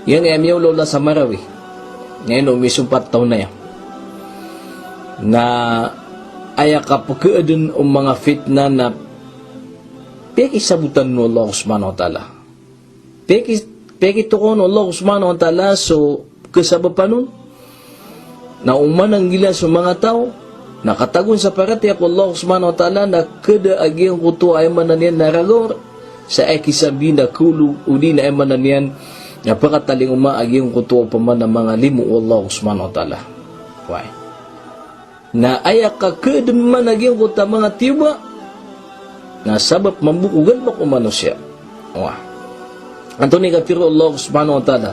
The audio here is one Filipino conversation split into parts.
Yan ay amyaw lola sa Marawi. Ngayon umisumpat taon na yan. Na aya kapagkaadun ang mga fitna na peki sabutan no Allah subhanahu wa ta'ala. Peki tukon Allah subhanahu wa ta'ala so kasabapan nun na umanang gila sa mga tao nakatagon sa parati ako Allah subhanahu wa ta'ala na kada agyang kuto ay mananian naragor sa ekisabi na kulu udi na ay mananian na pakataling agyang kuto pa man ng mga limu Allah subhanahu wa ta'ala. Why? Na ayak ka kada man agyang kuta mga tiba na sabab mambukugan ba kumano siya. Why? Anto ni kapiro Allah subhanahu wa ta'ala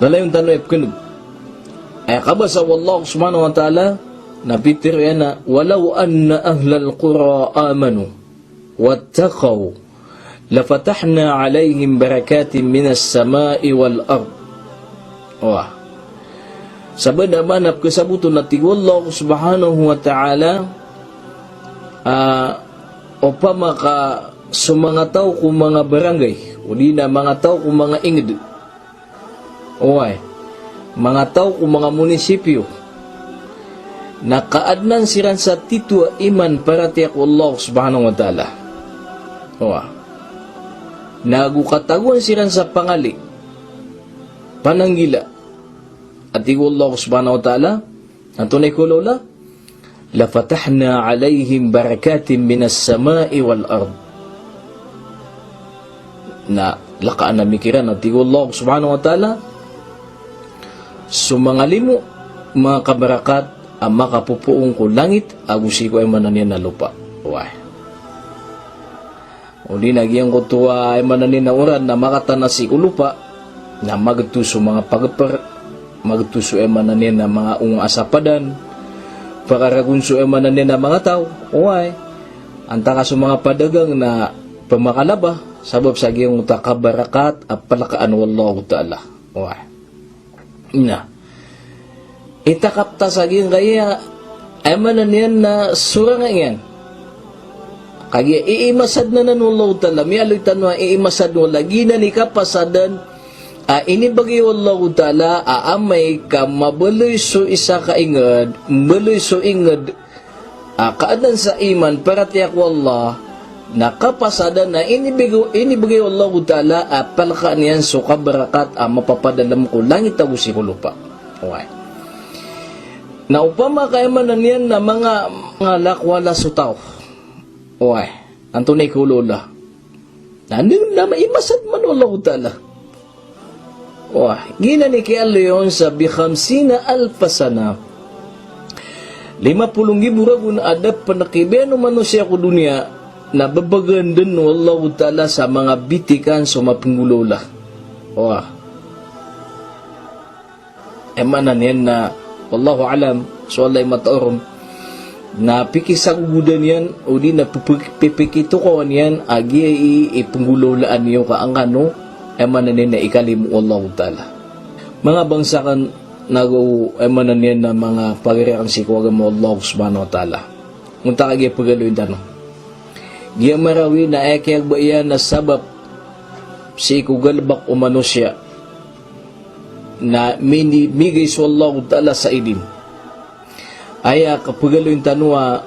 dalayong tanong ipkinog ay kabasa wallahu subhanahu wa ta'ala na pitir yan na walau anna ahlal qura amanu wattaqaw lafatahna alayhim barakatin minas samai wal ard. Wah. Sabad naman na kasabuto na tigwallahu subhanahu wa ta'ala o pa maka sa mga tao kung mga barangay o di na mga tao kung mga ingid oy mga tao kung mga munisipyo nakaadnan siran sa titwa iman para tiyak Allah subhanahu wa ta'ala oy nagukataguan siran sa pangali pananggila at tiyak Allah subhanahu wa ta'ala ang tunay ko lola lafatahna alayhim barakatin minas samai wal ard na lakaan na mikiran at Allah subhanahu wa ta'ala so mga limo mga kabarakat ang makapupuong ko langit agusi ko ay mananian na lupa. Why? O di nagyang ko tuwa ay mananian na uran na makatanasi ko lupa na magtuso mga pagpar magtuso ay mananian na mga ungang asapadan pakaragunso ay mananian na mga tao. Why? Antaka sa mga padagang na pamakalaba sabab sa giyong takabarakat at palakaan wallahu ta'ala. Wah. Na. Itakapta sa giyong kaya ay mananian na surang yan. Kaya iimasad na wallahu ta'ala. May aloy tanwa iimasad wala. Gina ni kapasadan inibagay wallahu ta'ala aamay ka mabaloy so isa kaingad mabaloy so ingad kaadan sa iman para tiyak wallah nakapasada na inibigay Allah ta'ala palakaan yan so kabarakat mapapadalam ko langit tagusi ko lupa. Okay. Na upama kaya manan yan na mga lakwala sutaw. Okay. Ang tunay ko lola. Na maimasad man Allah ta'ala. Okay. Gina ni kaya leon sa bikhamsina alpasana 50,000 ragun adap panakibeno manusia ko dunia na babagan din wallahu ta'ala sa mga bitikan sa mapingulola. Wah. Emanan yan na wallahu alam so Allah mataorom na pikisagudan yan o di na pipikito ko yan agi ipunggulolaan niyo kaangkano emanan yan na ikalimu wallahu ta'ala. Mga bangsakan nagu emanan yan na mga pagiriang sikwagan mo Allah subhanahu wa ta'ala. Munta kagi pagaloy tanong. Giya marawi na ekiyag ba iyan na sabab si kugalbak o manusya na minimigay sa Allah ta'ala sa idin. Aya kapagalo yung tanwa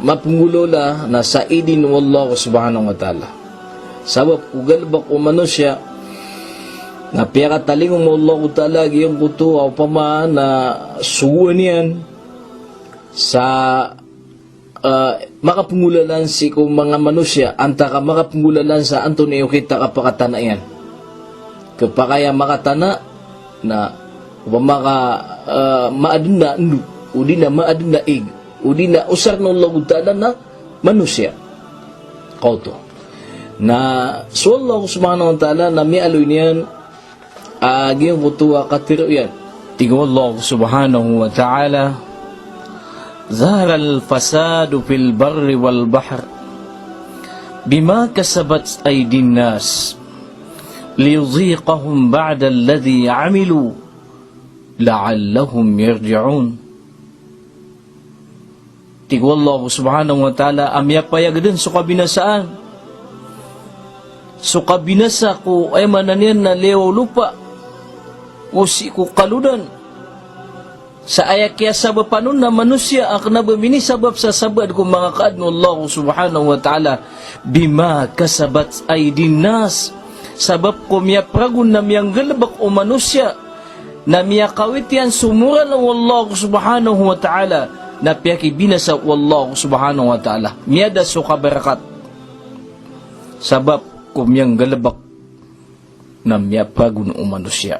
mapungulola na sa idin ng Allah subhanahu wa ta'ala. Sabab kugalbak o manusya na piyakataling mo Allah ta'ala giyang kuto o pama na suwan yan sa makapungulalan si kung mga manusya antaka makapungulalan sa Antonio kita kapakatana yan kapakaya makatana na maka maadun na ndu udi na maadun na ig udi na usar ng lagutala na manusya kauto na so Allah subhanahu wa ta'ala na may aloy niyan aging kutuwa katiro yan tigo Allah subhanahu wa ta'ala ظهر الفساد في البر والبحر بما كسبت أيدي الناس ليذيقهم بعد الذي عملوا لعلهم يرجعون. Tigwa Allah subhanahu wa ta'ala amyak payag din sa kabinasaan So kabinasa ko ay mananian na lewa lupa o si ko kaludan sa ayak kaya sabab panon na manusia ak na bamini sabab sa sabad kung mga kaadno Allah subhanahu wa ta'ala bima kasabat ay dinas sabab ko miya pragun na miyang galabak o manusia na miya kawit yan sumura ng Allah subhanahu wa ta'ala na piyaki binasa Allah subhanahu wa ta'ala miya da so kabarakat sabab kumyang galabak na miya pragun o manusia.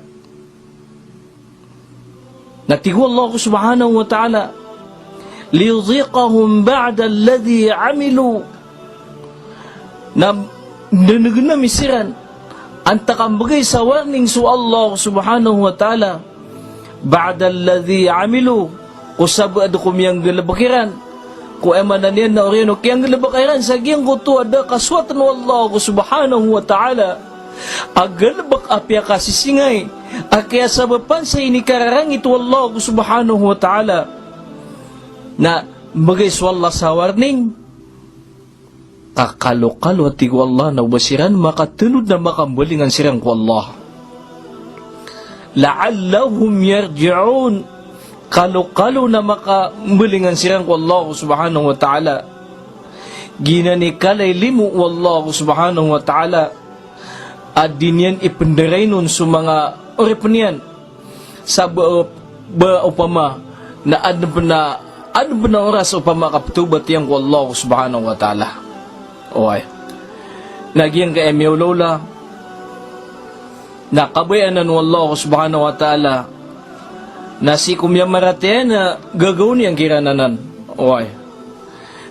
Natigo Allah subhanahu wa ta'ala liyudhiqahum ba'da alladhi amilu na nanagana misiran ang takambagay sa warning su Allah subhanahu wa ta'ala ba'da alladhi amilu kusabad kumyang galabakiran ko emananian na orino kiyang galabakiran sa giyang kutu ada kaswatan wa Allah subhanahu wa ta'ala agalabak apya kasisingay akya sabapan sa inikararang ito Allah subhanahu wa ta'ala na magayswalla sa warning kakalo-kalo at tigo Allah na ubasiran makatulod na makambalingan sirang ko Allah la'allahum yarji'un kalo-kalo na makambalingan sirang ko Allah subhanahu wa ta'ala ginanikalay limu Allah subhanahu wa ta'ala at din yan ipendaray nun sa mga oripanian sa upama na ano ba na oras upama kaptubat yan ko Allah subhanahu wa ta'ala okay nagyang ka emyaw lola nakabayanan wa Allah subhanahu wa ta'ala na si kumya marate na gagawin niyang kirananan okay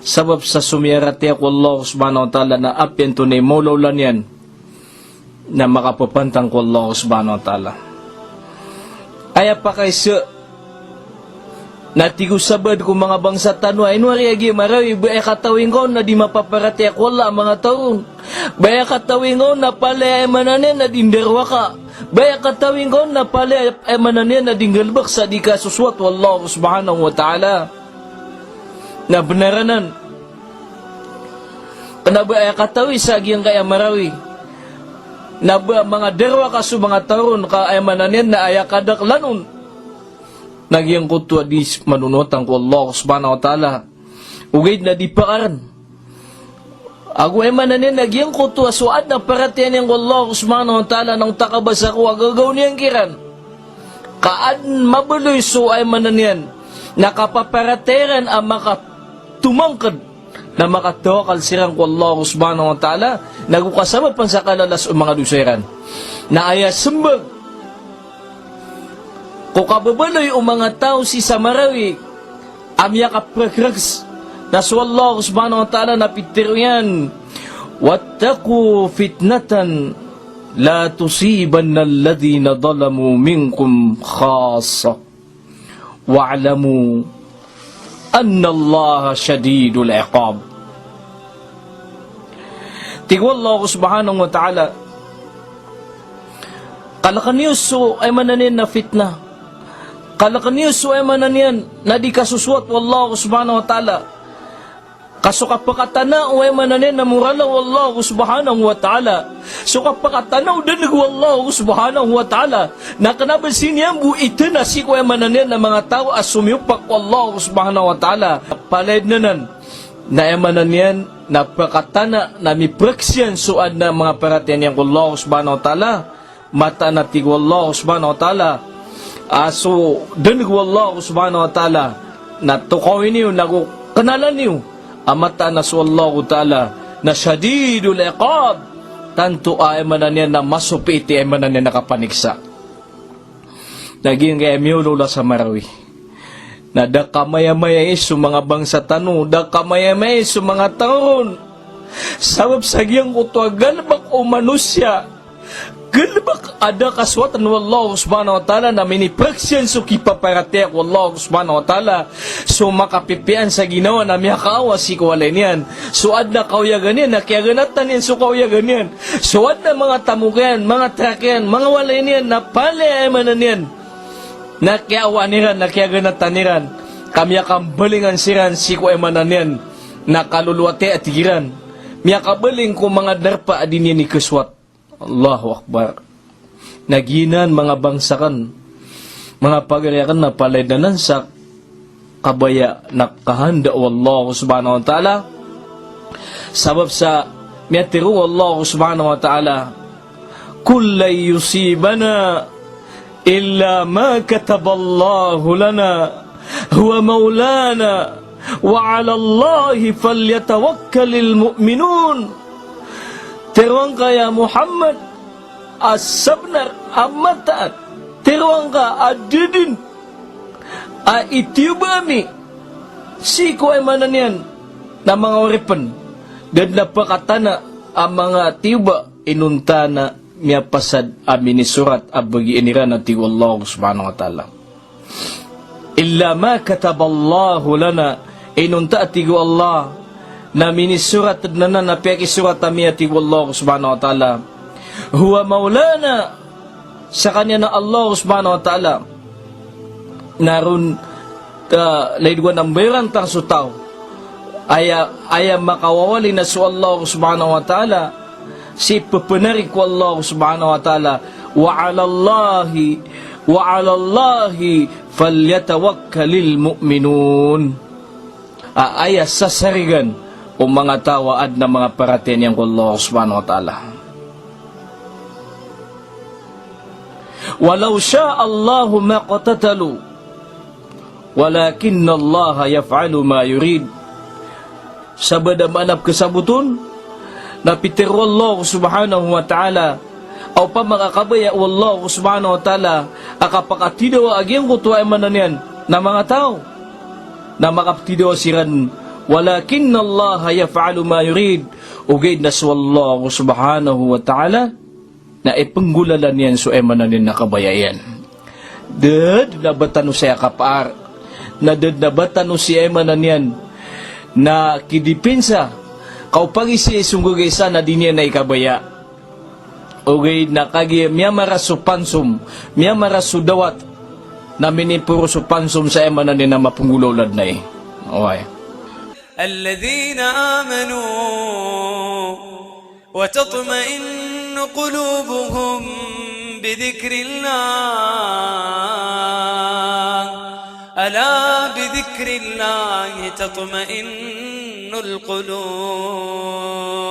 sabab sa sumiyarate ko Allah subhanahu wa ta'ala na apyan to na mo lola niyan na makapapantang ko Allah subhanahu wa ta'ala. Aya pa kay sa natigo sabad ko mga bangsa tanwa inwari agi marawi baya katawin ko na di mapaparati ako wala mga taon baya katawin ko na pala ay mananin na dinderwa ka baya katawin ko na pala ay mananin na dingalbak sa di kasuswat wallah subhanahu wa ta'ala na benaranan na baya katawi sa agiyang kaya marawi na mga derwa ka su mga taon ka ay mananin na ay kadak lanon nagyang kutwa di manunotang ko Allah subhanahu wa ta'ala ugay na di pakaran ako ay mananin nagyang kutwa suad na paratian yung Allah subhanahu wa ta'ala nang takabasa ko agagaw niyang kiran kaan mabuloy su ay mananin nakapaparateran ang makatumangkad na makatawakal sirang ko Allah subhanahu wa ta'ala nagukasama pan sa kalalas o mga duseran na aya sembag kung kababaloy o mga tao si Samarawi amya kapragrags na so Allah subhanahu wa ta'ala na pitiro yan wattaku fitnatan la tusibanna alladhina zalamu minkum khassa wa'lamu anna Allah shadidul iqab. Tigwa Allah subhanahu wa ta'ala kalakaniuso ay mananin na fitna kalakaniuso ay mananin na di kasuswat wallah subhanahu wa ta'ala kaso kapakatana o ay mananin na murala wallah subhanahu wa ta'ala so kapakatana o danig wallah subhanahu wa ta'ala na kanabasin niya buitin na si ko ay mananin na mga tao asumiyupak wallah subhanahu wa ta'ala palad nanan na ay mananin na pakatana na mipraksyan suad na mga paratian niyang Allah subhanahu wa ta'ala mata natig wallah subhanahu wa ta'ala so danig wallah subhanahu wa ta'ala na tukawin niyo nagukanalan niyo amata na su Allah ta'ala na syadidul iqab tanto ay mananian na masupiti ay mananian nakapaniksa naging kaya miyulula sa marawi na da kamaya-maya iso mga bangsa tanu, da kamaya-maya iso mga taon. Sabab sa giyang kuto, galbak o manusya, galbak ada kaswatan wallahu subhanahu wa ta'ala na minipraksyan so kipaparatiak wallahu subhanahu wa ta'ala so makapipian sa ginawa na miyakaawa si kawalay niyan. So ad na kauya ganyan, nakiaganatan yan so kauya ganyan. So ad na mga tamukan, mga trakyan, mga walay niyan, na pali ay manan nakiawaniran, nakiaganataniran kami akambalingan siran si ko emanan yan nakaluluwate at tigiran Miya kabaling ko mga darpa adin ni kaswat. Allahu Akbar. Naginan mga bangsakan, mga pagariakan na palaydanan sa kabaya nakahanda wallahu subhanahu wa ta'ala. Sabab sa miyatiru wallahu subhanahu wa ta'ala, kullay yusibana illa ma kataballahu lana huwa maulana wa ala Allahi falyatawakkalil mu'minun. Teruang kaya Muhammad asabnar amataat, teruang ka adidin itiubami siko ay manan yan na mga oripan dan napakatana ang mga tiuba inuntana miya pasad amin ni surat abagi iniran at Allah subhanahu wa ta'ala illa ma kataballahu lana inunta at Allah na minisurat na napiyaki surat ami at Allah subhanahu wa ta'ala huwa maulana sa kanya na Allah subhanahu wa ta'ala naroon laidwan ang bayran tang sutaw aya makawawali na su Allah subhanahu wa ta'ala si pepenari ko Allah subhanahu wa ta'ala wa ala Allahi falyatawakkalil mu'minun. Aya sasarigan o mga tawaad na mga paraten yang Allah subhanahu wa ta'ala. Walau sya Allahu maqtatalu walakinna Allah yaf'alu ma yurid. Sabada manap kesabuton napitiru Allah subhanahu wa ta'ala aw pa makakabaya Allah subhanahu wa ta'ala akapakatidaw agyang kutuwa mananian na mga tao na makapatidaw siran walakinna Allah yaf'alu ma yurid ugay na Allah subhanahu wa ta'ala na ipanggulalan yan so emananin na kabayayan. Dad nabatan siya kapar na dad nabatan si emanan yan na kidipinsa kau pagisi sungguh sana dinya na ikabaya okay na kagi miya maraso pansum miya maraso dawat na minipuro so pansum sa emanan na mapunggulolad na okay alladhina amanu wa tatma'innu qulubuhum bidhikrillah ألا بذكر الله تطمئن القلوب